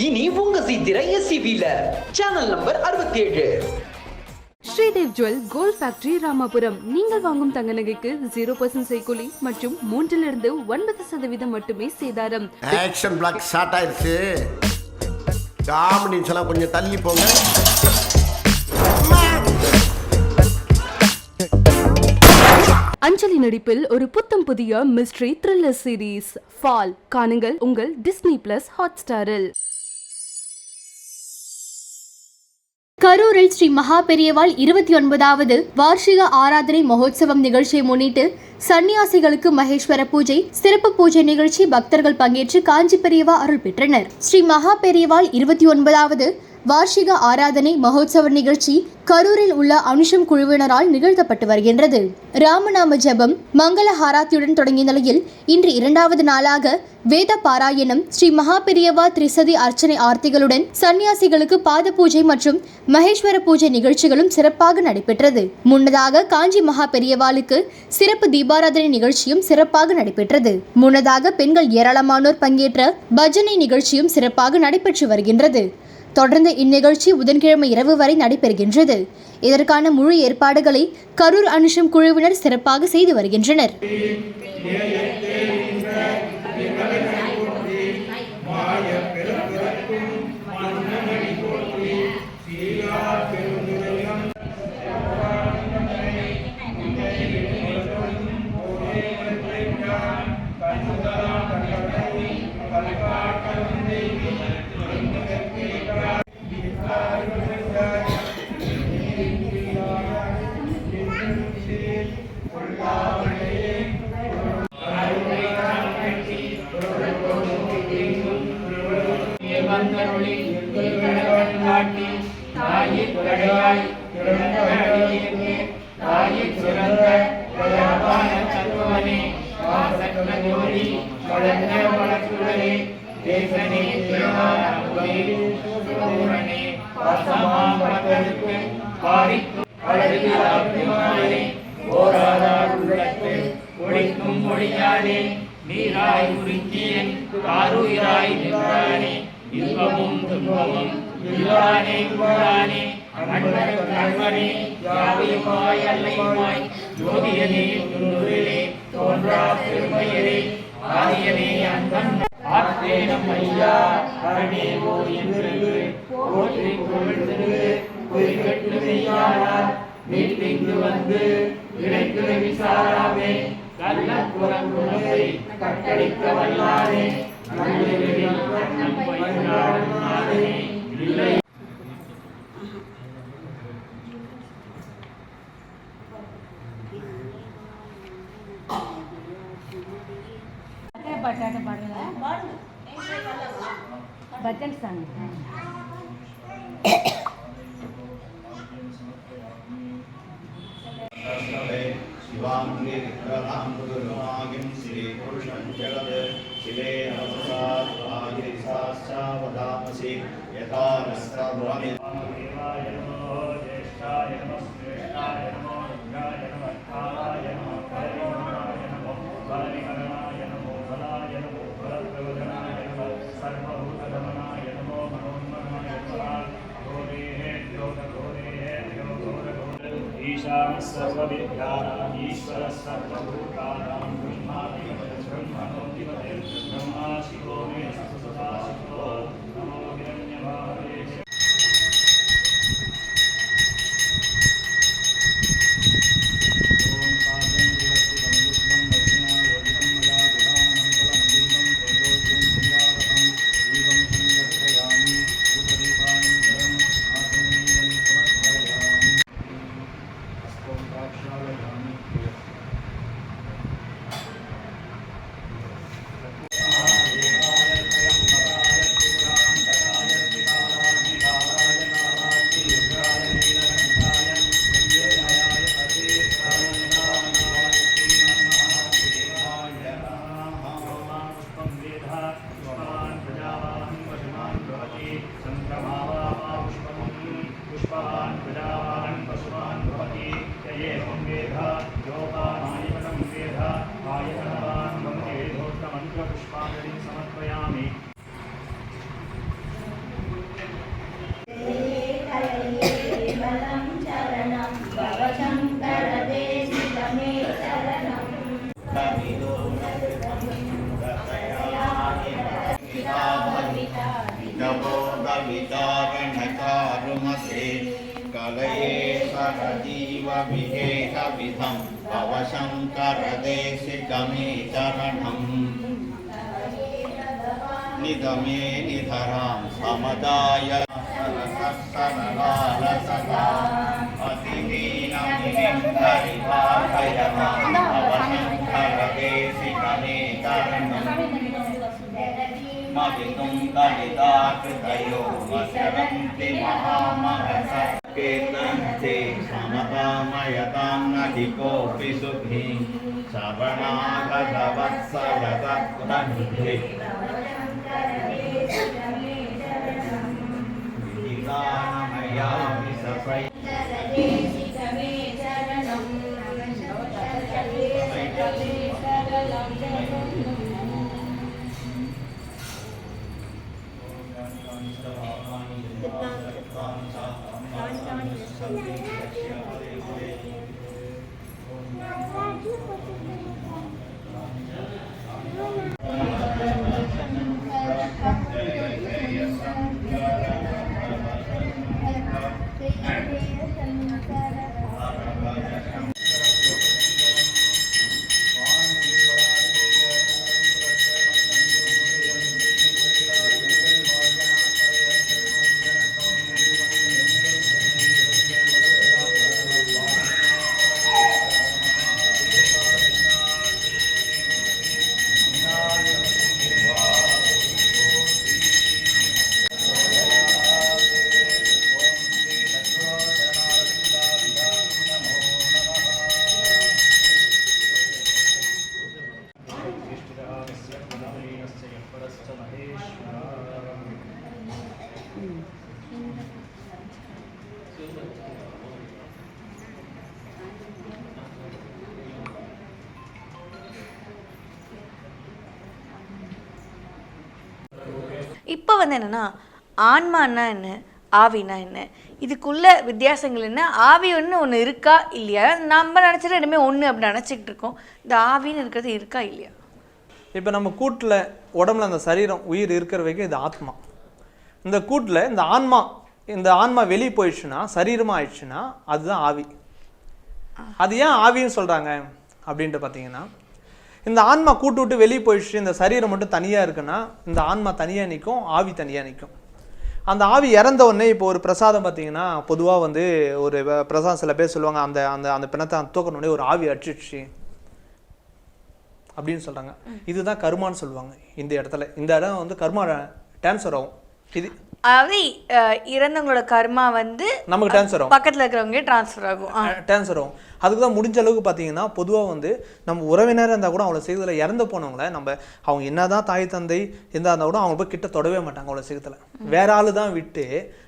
இனி உங்க சீத்திர SCVல channel number 67. Sridev jewel gold factory Ramapuram. நீங்கள் வாங்கும் தங்க நகைக்கு 0% செய்கூலி மற்றும் 3% 9% மட்டுமே சேதாரம். ஆக்ஷன் பிளாக் ஸ்டார்ட் ஆயிருச்சு. காமெடி எல்லாம் கொஞ்சம் தள்ளி போங்க. அஞ்சலி நடிப்பில் ஒரு புத்தம் புதிய மிஸ்ட்ரி த்ரில்லர் சீரீஸ் ஃபால் காணுங்கள் உங்கள் டிஸ்னி பிளஸ் ஹாட்ஸ்டாரில். கரூரில் ஸ்ரீ மகா பெரியவாள் 29வது வார்ஷிக ஆராதனை மகோத்சவம் நிகழ்ச்சியை முன்னிட்டு சன்னியாசிகளுக்கு மகேஸ்வர பூஜை, சிறப்பு பூஜை நிகழ்ச்சி பக்தர்கள் பங்கேற்று காஞ்சி பெரியவா அருள் பெற்றனர். ஸ்ரீ மகா பெரியவாள் 29வது வார்ஷிக ஆராதனை மகோத்சவ நிகழ்ச்சி கரூரில் உள்ள அனுஷம் குழுவினரால் நிகழ்த்தப்பட்டு வருகின்றது. ராமநாம ஜபம் மங்கள ஹாராத்தியுடன் தொடங்கிய நிலையில் இன்று 2வது நாளாக வேத பாராயணம், ஸ்ரீ மகா பெரியவா திரிசதி அர்ச்சனை ஆர்த்திகளுடன் சன்னியாசிகளுக்கு பாத பூஜை மற்றும் மகேஸ்வர பூஜை நிகழ்ச்சிகளும் சிறப்பாக நடைபெற்றது. முன்னதாக காஞ்சி மகா பெரியவாளுக்கு சிறப்பு தீபாராதனை நிகழ்ச்சியும் சிறப்பாக நடைபெற்றது. முன்னதாக பெண்கள் ஏராளமானோர் பங்கேற்ற பஜனை நிகழ்ச்சியும் சிறப்பாக நடைபெற்று வருகின்றது. தொடர்ந்து இந்நிகழ்ச்சி புதன்கிழமை இரவு வரை நடைபெறுகின்றது. இதற்கான முழு ஏற்பாடுகளை கரூர் அனுஷம் குழுவினர் சிறப்பாக செய்து வருகின்றனர். நீராய் உருக்கியன் காருயிராய் நின்றானே இன்பமும் துன்பமும் இல்லானே உள்ளானே அன்பனே யாவையுமாய் அல்லையுமாய் ஜோதியனே துன்னுரிலே தோன்றா பெருமையரே ஆதியனே அன்பன் ஆற்றே நம்மையா அரணேவோ என்று போற்றி கொள்வது குறிக்கட்டு மெய்யானார் மீட்டிங்கு வந்து இணைத்து விசாராமே கள்ளப்புறங்குணத்தை கட்டடிக்க வல்லானே இல்லை. பஜன் சாங் शिवांगे विक्रमांगुरुमागिं श्री पुरुषं जगत् शिवे नमस्कार वदामसि यथा नस्त्रभ्रमि देवाय नमो ज्येष्ठाय नमो श्रेष्ठाय नमो रुद्राय नमो कालाय नमो परिमाणाय नमो बलिकरणाय नमो बलाय नमो बलप्रवदनाय नमो सर्वभूतदमनाय नमो मनोन्मनाय नमः घोरेः ईशानः सर्वविद्यानां ईश्वरः सर्वभूतानां ब्रह्माधिपतिर्ब्रह्मणोऽधिपतिः ब्रह्मा शिवो मे सदा शिवो नमो हिरण्यभावे विचारणकारुमते कलये सरजीवविहेहविधं भवशङ्करदेशिकमे चरणम् निगमे निधरां समदाय सरसलालसदा अतिदीनमिनिन्दरिभाभयमां भवशङ्करदेशिकमे चरणम् मदितुं कलिताकृतयो वसरन्ति महामहसकेतन्ते समतामयतां नधिकोऽपि सुखी श्रवणागतवत्सलतत्प्रनिधे विदितानमया विससै இப்போ என்னென்னா ஆன்மான்னா என்ன, ஆவினா என்ன, இதுக்குள்ள வித்தியாசங்கள் என்ன, ஆவி ஒன்று இருக்கா இல்லையா, நம்ம நினச்சிட்டு ரெண்டுமே ஒன்று அப்படி நினச்சிக்கிட்டு இருக்கோம். இந்த ஆவின்னு இருக்கிறது இருக்கா இல்லையா? இப்போ நம்ம கூட்டில் உடம்புல அந்த சரீரம் உயிர் இருக்கிற வரைக்கும் இது ஆத்மா. இந்த கூட்டில் இந்த ஆன்மா வெளியே போயிடுச்சுன்னா, சரீரமாக ஆயிடுச்சுன்னா அதுதான் ஆவி. அது ஏன் ஆவின்னு சொல்கிறாங்க அப்படின்ட்டு பார்த்தீங்கன்னா, இந்த ஆன்மா கூட்டு விட்டு வெளியே போயிடுச்சு, இந்த சரீரம் மட்டும் தனியாக இருக்குன்னா இந்த ஆன்மா தனியாக நிற்கும், ஆவி தனியாக நிற்கும். அந்த ஆவி இறந்த உடனே இப்போ ஒரு பிரசாதம் பார்த்தீங்கன்னா, பொதுவாக வந்து ஒரு பிரசாதம் சில பேர் சொல்லுவாங்க, அந்த அந்த அந்த பிணத்தை தூக்கணுன்னே ஒரு ஆவி அடிச்சிடுச்சு அப்படின்னு சொல்கிறாங்க. இதுதான் கர்மான்னு சொல்லுவாங்க. இந்த இடத்துல இந்த இடம் வந்து கர்மா ட்ரான்ஸ்ஃபர் ஆகும். இது அதாவது இறந்தவங்களோட கர்மா வந்து நமக்கு ட்ரான்ஸ்ஃபர் ஆகும், பக்கத்தில் இருக்கிறவங்க ட்ரான்ஸ்ஃபர் ஆகும். அதுக்கு தான் முடிஞ்ச அளவுக்கு பார்த்தீங்கன்னா, பொதுவாக வந்து நம்ம உறவினர் இருந்தால் கூட அவளை செய்ததில் இறந்து போனவங்கள அவங்க என்னதான் தாய் தந்தை இருந்தால் இருந்தால் கூட அவங்க போய் கிட்ட தொடவே மாட்டாங்க. அவளை செய்ததில் வேற ஆள் தான் விட்டு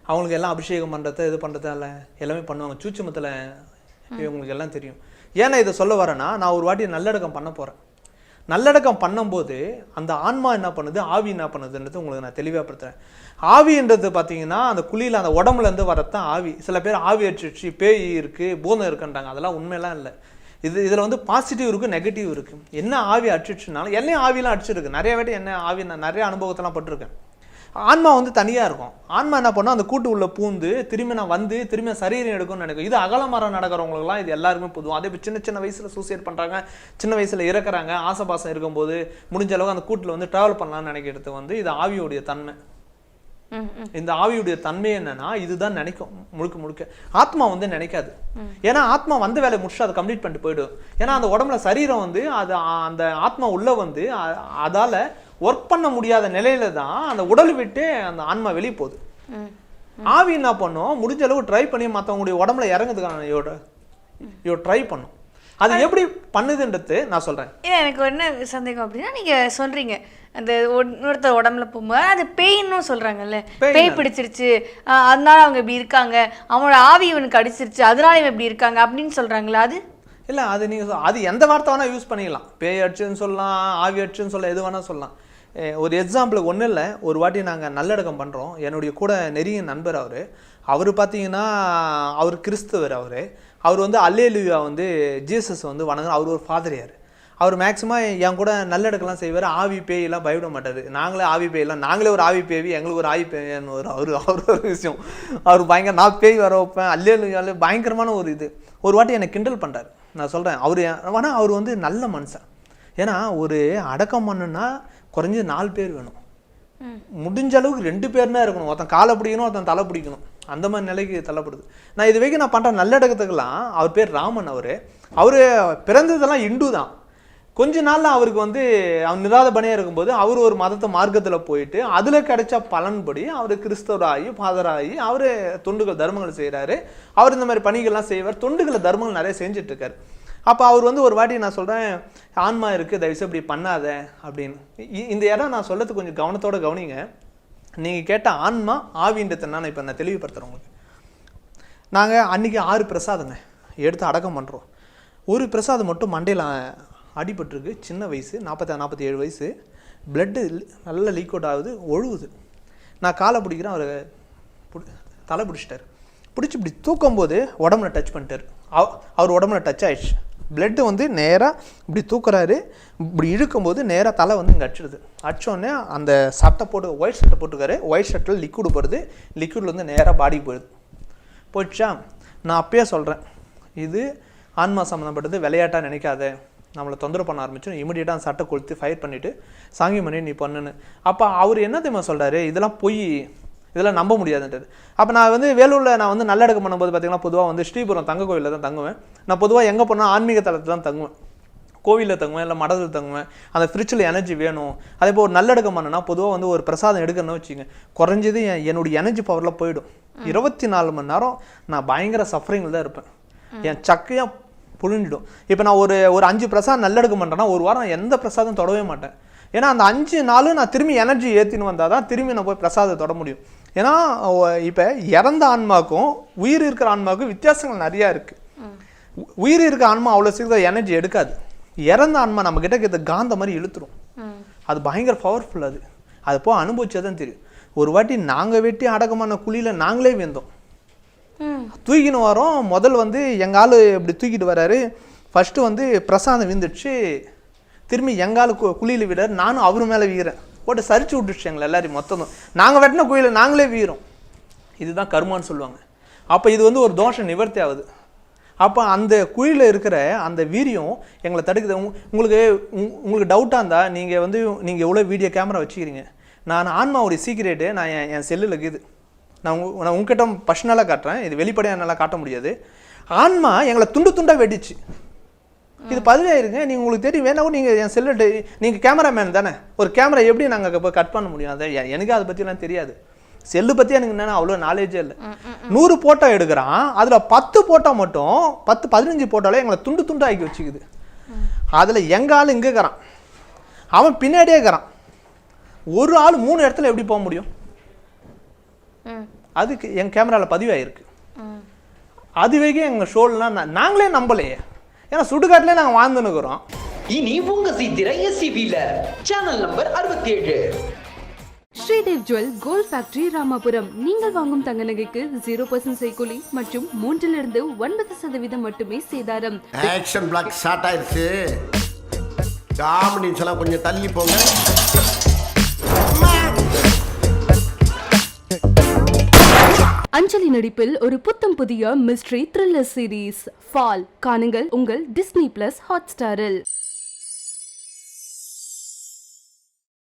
அவங்களுக்கு எல்லாம் அபிஷேகம் பண்ணுறது இது பண்ணுறது எல்லாமே பண்ணுவாங்க. சூட்சுமத்தில் இவங்களுக்கு எல்லாம் தெரியும். ஏன்னா இதை சொல்ல வரேன்னா, நான் ஒரு வாட்டி நல்லடக்கம் பண்ண போகிறேன். நல்லடக்கம் பண்ணும்போது அந்த ஆன்மா என்ன பண்ணுது, ஆவி என்ன பண்ணுதுன்றது உங்களுக்கு நான் தெளிவாகப்படுத்துகிறேன். ஆவின்றது பார்த்தீங்கன்னா அந்த குழியில் அந்த உடம்புலேருந்து வரத்தான் ஆவி. சில பேர் ஆவி அடிச்சிடுச்சு, பேய் இருக்குது, பூதம் இருக்குன்றாங்க. அதெல்லாம் உண்மையெல்லாம் இல்லை. இதில் வந்து பாசிட்டிவ் இருக்குது, நெகட்டிவ் இருக்குது. என்ன ஆவி அடிச்சிடுச்சுனாலும் என்னையும் ஆவிலாம் அடிச்சிருக்கு. நிறைய வாட்டி என்ன ஆவி நான் நிறைய அனுபவத்தெல்லாம் பட்டிருக்கேன். ஆன்மா வந்து தனியாக இருக்கும். ஆன்மா என்ன பண்ணோம், அந்த கூட்டு உள்ள பூந்து திரும்பி நான் வந்து திரும்பி சரீரம் எடுக்கும்னு நினைக்கும். இது அகலமரம் நடக்கிறவங்களுக்குலாம் இது எல்லாருமே பொதுவும். அதே இப்போ சின்ன வயசில் சூசைட் பண்ணுறாங்க, சின்ன வயசில் இறக்குறாங்க. ஆசைபாசம் இருக்கும்போது முடிஞ்ச அளவுக்கு அந்த கூட்டில் வந்து ட்ராவல் பண்ணலாம்னு நினைக்கிறது வந்து இது ஆவியோடைய தன்மை. இந்த ஆவியுடைய தன்மை என்னன்னா, இதுதான் நினைக்கும் முழுக்க. ஆத்மா வந்து நினைக்காது. ஏன்னா ஆத்மா வந்த வேலையை முடிச்சு அதை கம்ப்ளீட் பண்ணிட்டு போயிடும். ஏன்னா அந்த உடம்புல சரீரம் வந்து அது அந்த ஆத்மா உள்ள வந்து அதால ஒர்க் பண்ண முடியாத நிலையில தான் அந்த உடல் விட்டு அந்த ஆன்மா வெளியே போகுது. ஆவி என்ன பண்ணும், முடிஞ்ச அளவு ட்ரை பண்ணி மற்றவங்களுடைய உடம்புல இறங்குறதுக்கான ட்ரை பண்ணும். அது எப்படி பண்ணுதுன்றது நான் சொல்றேன். எனக்கு என்ன சந்தேகம் அப்படின்னா, நீங்க சொல்றீங்க அந்த இன்னொருத்தர் உடம்புல போகும்போது அது பேயின்னு சொல்றாங்கல்ல, பேய் பிடிச்சிருச்சு அதனால அவங்க இப்படி இருக்காங்க, அவங்களோட ஆவி இவனுக்கு அடிச்சிருச்சு அதனால இவன் இப்படி இருக்காங்க அப்படின்னு சொல்றாங்களா? அது இல்லை, அது நீங்கள் அது எந்த வார்த்தை வேணால் யூஸ் பண்ணிக்கலாம். பேய் அடிச்சுன்னு சொல்லலாம், ஆவி அடிச்சுன்னு சொல்லலாம், எது வேணால் சொல்லலாம். ஒரு எக்ஸாம்பிளுக்கு ஒன்றும் இல்லை. ஒரு வாட்டி நாங்கள் நல்லடக்கம் பண்ணுறோம். என்னுடைய கூட நெருங்கிய நண்பர் அவர் பார்த்தீங்கன்னா அவர் கிறிஸ்தவர். அவர் வந்து அல்லேலூயா வந்து ஜீசஸ் வந்து வணங்குற அவர் ஒரு ஃபாதரியார். அவர் மேக்ஸிமம் என் கூட நல்லடக்கெல்லாம் செய்வார். ஆவி பேயெல்லாம் பயப்பட மாட்டார். நாங்களே ஒரு ஆவி பேவி, எங்களுக்கு ஒரு ஆவி பேயன்னு வரும். அவர் ஒரு விஷயம், அவர் பயங்கர நான் பேய் வர வைப்பேன் அல்லே பயங்கரமான ஒரு இது. ஒரு வாட்டி என்னை கிண்டல் பண்ணுறாரு. நான் சொல்கிறேன் ஆனால் அவர் வந்து நல்ல மனுஷன். ஏன்னா ஒரு அடக்கம் பண்ணுன்னா குறைஞ்சது 4 பேர் வேணும், முடிஞ்ச அளவுக்கு 2 பேர்னா இருக்கணும். ஒருத்தன் காலை பிடிக்கணும், ஒருத்தன் தலை பிடிக்கணும். அந்த மாதிரி நிலைக்கு தள்ளப்படுது. நான் இது வரைக்கும் நான் பண்ணுற நல்லடக்கத்துக்கெல்லாம் அவர் பேர் ராமன். அவர் பிறந்ததெல்லாம் இந்து தான். கொஞ்ச நாளில் அவருக்கு வந்து அவர் நிராத பணியாக இருக்கும்போது அவர் ஒரு மார்க்கத்தில் போயிட்டு அதில் கிடைச்ச பலன்படி அவர் கிறிஸ்தவராகி ஃபாதராகி அவர் தொண்டுகள் தர்மங்கள் செய்கிறாரு. அவர் இந்த மாதிரி பணிகள்லாம் செய்வார். தொண்டுகளை தர்மங்கள் நிறைய செஞ்சிட்ருக்காரு. அப்போ அவர் வந்து ஒரு வாட்டி நான் சொல்கிறேன், ஆன்மா இருக்குது, தயவுசெய்து இப்படி பண்ணாத அப்படின்னு. இந்த இடம் நான் சொல்லத்துக்கு கொஞ்சம் கவனத்தோடு கவனிங்க. நீங்கள் கேட்ட ஆன்மா ஆவின்றதை நான் இப்போ நான் தெளிவுபடுத்துகிறேன் உங்களுக்கு. நாங்கள் அன்றைக்கி 6 பிரசாதங்க எடுத்து அடக்கம் பண்ணுறோம். ஒரு பிரசாதம் மட்டும் மண்டையில் அடிபட்டிருக்கு. சின்ன வயசு, 47 வயசு. பிளட்டு நல்லா லீக் அவுட் ஆகுது, ஒழுகுது. நான் காலை பிடிக்கிறேன், அவர் தலை பிடிச்சிட்டார். பிடிச்சி இப்படி தூக்கும்போது உடம்புல டச் பண்ணிட்டார். அவர் உடம்புல டச் ஆயிடுச்சு. பிளட்டு வந்து நேராக இப்படி தூக்குறாரு. இப்படி இழுக்கும்போது நேராக தலை வந்து இங்கே அடிச்சிடுது. அடித்தோடனே அந்த சட்டை போட்டு ஒயிட் சட்டை போட்டுருக்காரு. ஒயிட் ஷர்ட்டில் லிக்விடு போடுது. லிக்விடில் வந்து நேராக பாடிக்கு போயிடுச்சா. நான் அப்பயே சொல்கிறேன், இது ஆன்மா சம்மந்தப்பட்டது, விளையாட்டாக நினைக்காத, நம்மளை தொந்தரவு பண்ண ஆரம்பிச்சோம். இமீடியட்டாக சட்டை கொளுத்து ஃபயர் பண்ணிவிட்டு சாங்கி மணி நீ பண்ணுன்னு. அப்போ அவர் என்ன தெரியுமா சொல்கிறாரு, இதெல்லாம் பொய், இதெல்லாம் நம்ப முடியாதுன்றது. அப்போ நான் வந்து வேலூரில் நான் வந்து நல்லடக்கம் பண்ணும்போது பார்த்திங்கன்னா பொதுவாக வந்து ஸ்ரீபுரம் தங்க கோவிலில் தான் தங்குவேன். நான் பொதுவாக எங்கே போனால் ஆன்மீக தளத்தில் தான் தங்குவேன். கோவிலில் தங்குவேன், இல்லை மடத்தில் தங்குவேன். அந்த ஃப்ரிட்ஜில் எனர்ஜி வேணும். அதே போல் ஒரு நல்லடக்கம் பண்ணனா பொதுவாக வந்து ஒரு பிரசாதம் எடுக்கணும்னு வச்சுங்க, குறைஞ்சது என்னுடைய எனர்ஜி பவரில் போயிடும். 24 மணி நேரம் நான் பயங்கர சஃபரிங்கில் தான் இருப்பேன். என் சக்கையாக புழிஞ்சிடும். இப்போ நான் ஒரு 5 பிரசாதம் நல்லடக்கம் பண்ணுறேன்னா ஒரு வாரம் நான் எந்த பிரசாதம் தொடவே மாட்டேன். ஏன்னா அந்த 5 நாளும் நான் திரும்பி எனர்ஜி ஏற்றின்னு வந்தால் தான் திரும்பி நான் போய் பிரசாதத்தை தொட முடியும். ஏன்னா இப்போ இறந்த ஆன்மாக்கும் உயிர் இருக்கிற ஆன்மாவுக்கும் வித்தியாசங்கள் நிறையா இருக்குது. உயிர் இருக்கிற ஆன்மா அவ்வளோ சீக்கிரம் எனர்ஜி எடுக்காது. இறந்த ஆன்மா நம்ம கிட்ட காந்த மாதிரி இழுத்துரும். அது பயங்கர பவர்ஃபுல். அது போய் அனுபவிச்சா தான் தெரியும். ஒரு வாட்டி நாங்கள் வெட்டி அடக்கமான குழியில் நாங்களே வெந்தோம். தூக்கின்னு வரோம். முதல் வந்து எங்கள் ஆள் இப்படி தூக்கிட்டு வர்றாரு. ஃபஸ்ட்டு வந்து பிரசாதம் விந்துடுச்சு. திரும்பி எங்கள் ஆள் குழியில் விடாரு. நானும் அவர் மேலே வீகிறேன். போட்டு சரிச்சு விட்டுச்சு எங்களை எல்லாரையும். மொத்தம் நாங்கள் வெட்டின குழியில் நாங்களே வீகிறோம். இதுதான் கர்மான்னு சொல்லுவாங்க. அப்போ இது வந்து ஒரு தோஷம் நிவர்த்தி ஆகுது. அப்போ அந்த குழியில் இருக்கிற அந்த வீரியம் எங்களை தடுக்குது. உங்களுக்கு டவுட்டாக இருந்தால் நீங்கள் எவ்வளோ வீடியோ கேமரா வச்சுக்கிறீங்க. நான் ஆன்மாவுடைய சீக்ரெட்டு நான் என் செல்லில் இருக்குது. நான் உங்ககிட்ட பர்சனலாக காட்டுறேன். இது வெளிப்படையாக என்னால் காட்ட முடியாது. ஆன்மா எங்களை துண்டு துண்டாக வெடிச்சு. இது பதிவாயிருங்க. நீங்கள் உங்களுக்கு தெரியும் வேணாவும் நீங்கள் என் செல்லில் நீங்கள் கேமராமேன் தானே. ஒரு கேமரா எப்படி நாங்கள் இப்போ கட் பண்ண முடியும்? அதை எனக்கு அதை பற்றிலாம் தெரியாது. செல்லு பற்றி எனக்கு என்னென்னா அவ்வளோ நாலேஜே இல்லை. 100 போட்டோ எடுக்கிறான். அதில் 10 போட்டோ மட்டும் 10-15 போட்டோவில் எங்களை துண்டு துண்டாக ஆக்கி வச்சுக்குது. அதில் எங்கள் ஆள் இங்கே இருக்கிறான், அவன் பின்னாடியே இருக்கிறான். ஒரு ஆள் 3 இடத்துல எப்படி போக முடியும்? அதுக்கு என் கேமராவில் பதிவாயிருக்கு. அதுவே எங்கள் ஷோல்லாம் நாங்களே நம்பலையே. ஏன்னா சுடுகாட்டிலே நாங்கள் வாழ்ந்துன்னுக்குறோம். இனி உங்க சித்திரை SCV-ல channel number 67. Sridev jewel gold factory Ramapuram. நீங்கள் வாங்கும் தங்க நகைக்கு 0% செய்கூலி மற்றும் 3% மட்டுமே சேதாரம். ஆக்ஷன் பிளாக் ஸ்டார்ட் ஆயிருச்சு. காமெடி சொல்ல கொஞ்சம் தள்ளி போங்க. அஞ்சலி நடிப்பில் ஒரு புத்தம் புதிய மிஸ்ட்ரி த்ரில்லர் சீரீஸ் ஃபால் காணுங்கள் உங்கள் டிஸ்னி பிளஸ் ஹாட்ஸ்டாரில்.